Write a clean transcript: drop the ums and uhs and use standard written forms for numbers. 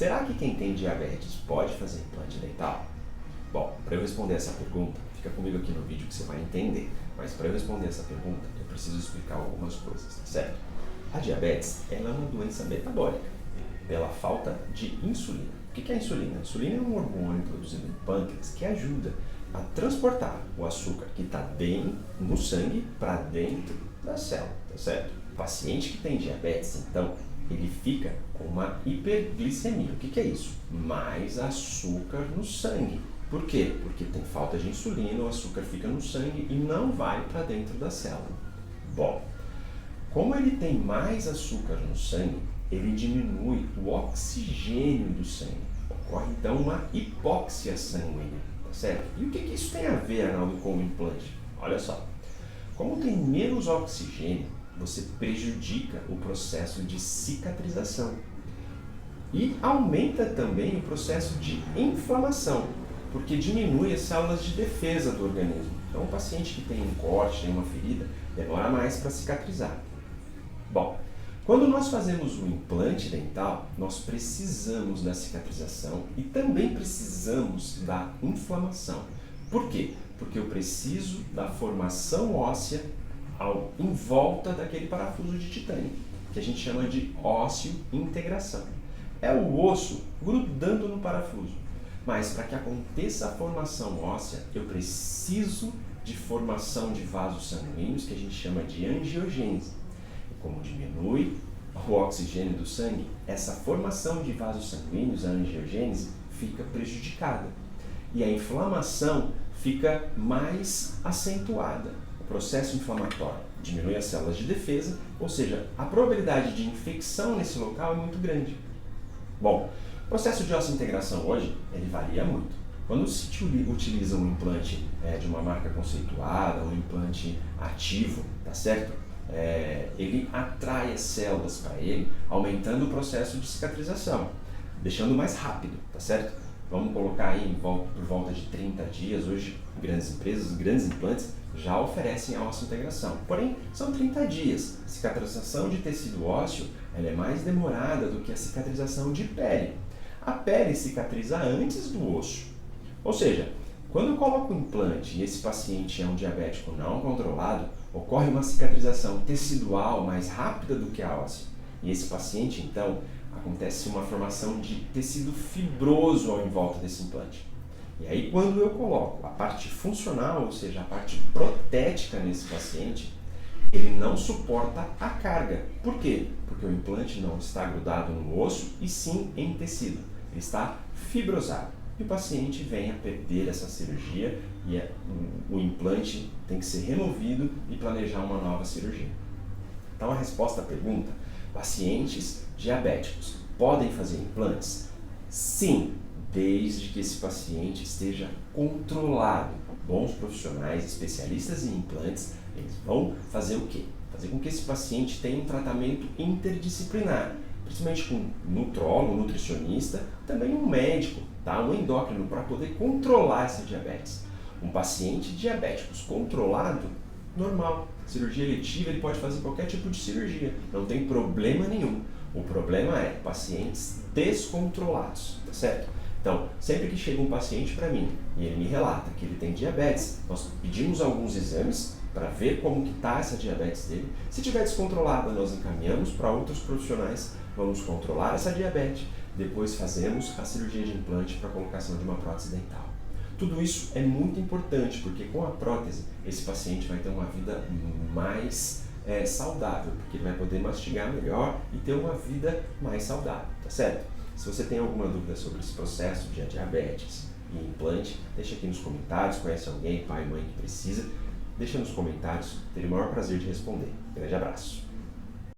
Será que quem tem diabetes pode fazer implante dental? Bom, para eu responder essa pergunta, fica comigo aqui no vídeo que você vai entender. Mas para eu responder essa pergunta, eu preciso explicar algumas coisas, tá certo? A diabetes ela é uma doença metabólica, pela falta de insulina. O que é a insulina? A insulina é um hormônio produzido no pâncreas que ajuda a transportar o açúcar que está bem no sangue para dentro da célula, tá certo? O paciente que tem diabetes, então, ele fica com uma hiperglicemia. O que é isso? Mais açúcar no sangue. Por quê? Porque tem falta de insulina, o açúcar fica no sangue e não vai para dentro da célula. Bom, como ele tem mais açúcar no sangue, ele diminui o oxigênio do sangue. Ocorre então uma hipóxia sanguínea, tá certo? E o que isso tem a ver, Arnaldo, com o implante? Olha só, como tem menos oxigênio, você prejudica o processo de cicatrização e aumenta também o processo de inflamação, porque diminui as células de defesa do organismo. Então, o paciente que tem um corte, tem uma ferida, demora mais para cicatrizar. Bom, quando nós fazemos o implante dental, nós precisamos da cicatrização e também precisamos da inflamação. Por quê? Porque eu preciso da formação óssea em volta daquele parafuso de titânio, que a gente chama de ósseo-integração. É o osso grudando no parafuso. Mas para que aconteça a formação óssea, eu preciso de formação de vasos sanguíneos, que a gente chama de angiogênese. E como diminui o oxigênio do sangue, essa formação de vasos sanguíneos, a angiogênese, fica prejudicada. E a inflamação fica mais acentuada. O processo inflamatório diminui as células de defesa, ou seja, a probabilidade de infecção nesse local é muito grande. Bom, o processo de ósseo-integração hoje, ele varia muito. Quando se utiliza um implante de uma marca conceituada, um implante ativo, tá certo? Ele atrai as células para ele, aumentando o processo de cicatrização, deixando mais rápido, tá certo? Vamos colocar aí por volta de 30 dias, hoje grandes empresas, grandes implantes já oferecem a ósseo-integração. Porém, são 30 dias. A cicatrização de tecido ósseo ela é mais demorada do que a cicatrização de pele. A pele cicatriza antes do osso. Ou seja, quando eu coloco o implante e esse paciente é um diabético não controlado, ocorre uma cicatrização tecidual mais rápida do que a óssea. E esse paciente, então, acontece uma formação de tecido fibroso em volta desse implante. E aí, quando eu coloco a parte funcional, ou seja, a parte protética nesse paciente, ele não suporta a carga. Por quê? Porque o implante não está grudado no osso e sim em tecido. Ele está fibrosado. E o paciente vem a perder essa cirurgia e o implante tem que ser removido e planejar uma nova cirurgia. Então, a resposta à pergunta: pacientes diabéticos podem fazer implantes? Sim, desde que esse paciente esteja controlado. Bons profissionais, especialistas em implantes, eles vão fazer o quê? Fazer com que esse paciente tenha um tratamento interdisciplinar, principalmente com um nutrólogo, um nutricionista, também um médico, tá? Um endócrino, para poder controlar essa diabetes. Um paciente diabético controlado, normal, cirurgia eletiva, ele pode fazer qualquer tipo de cirurgia, não tem problema nenhum. O problema é pacientes descontrolados, tá certo? Então, sempre que chega um paciente para mim e ele me relata que ele tem diabetes, nós pedimos alguns exames para ver como que está essa diabetes dele. Se estiver descontrolada, nós encaminhamos para outros profissionais, vamos controlar essa diabetes, depois fazemos a cirurgia de implante para a colocação de uma prótese dental. Tudo isso é muito importante, porque com a prótese, esse paciente vai ter uma vida mais saudável, porque ele vai poder mastigar melhor e ter uma vida mais saudável, tá certo? Se você tem alguma dúvida sobre esse processo de diabetes e implante, deixa aqui nos comentários. Conhece alguém, pai, mãe que precisa? Deixa nos comentários, terei o maior prazer de responder. Grande abraço!